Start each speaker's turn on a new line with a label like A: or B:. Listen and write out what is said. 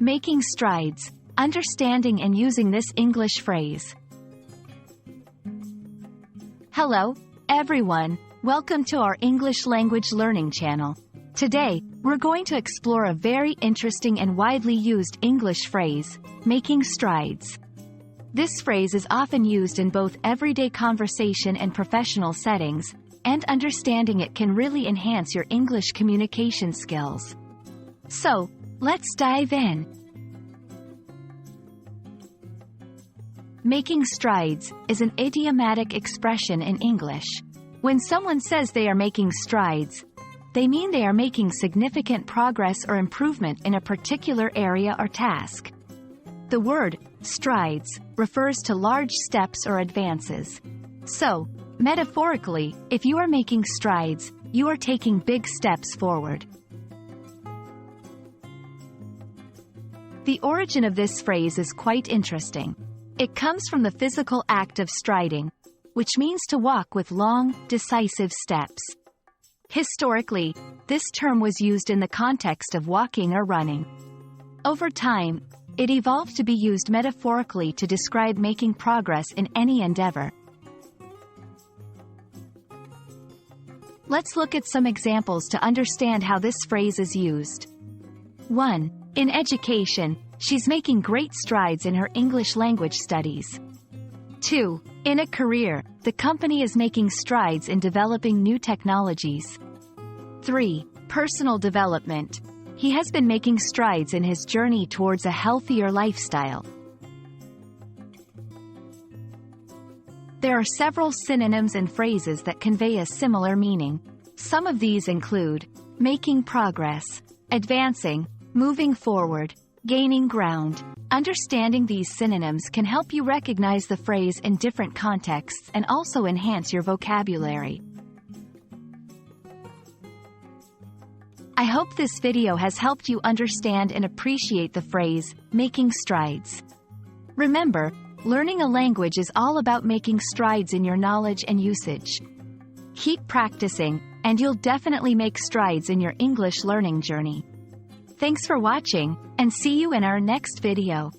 A: Making strides. Understanding and using this English phrase. Hello, everyone. Welcome to our English language learning channel. Today, we're going to explore a very interesting and widely used English phrase, making strides. This phrase is often used in both everyday conversation and professional settings, and understanding it can really enhance your English communication skills. So, let's dive in. Making strides is an idiomatic expression in English. When someone says they are making strides, they mean they are making significant progress or improvement in a particular area or task. The word strides refers to large steps or advances. So, metaphorically, if you are making strides, you are taking big steps forward. The origin of this phrase is quite interesting. It comes from the physical act of striding, which means to walk with long, decisive steps. Historically, this term was used in the context of walking or running. Over time, it evolved to be used metaphorically to describe making progress in any endeavor. Let's look at some examples to understand how this phrase is used. 1. In education, she's making great strides in her English language studies. 2. In a career, the company is making strides in developing new technologies. 3. Personal development. He has been making strides in his journey towards a healthier lifestyle. There are several synonyms and phrases that convey a similar meaning. Some of these include making progress, advancing, moving forward, gaining ground. Understanding these synonyms can help you recognize the phrase in different contexts and also enhance your vocabulary. I hope this video has helped you understand and appreciate the phrase, making strides. Remember, learning a language is all about making strides in your knowledge and usage. Keep practicing, and you'll definitely make strides in your English learning journey. Thanks for watching, and see you in our next video.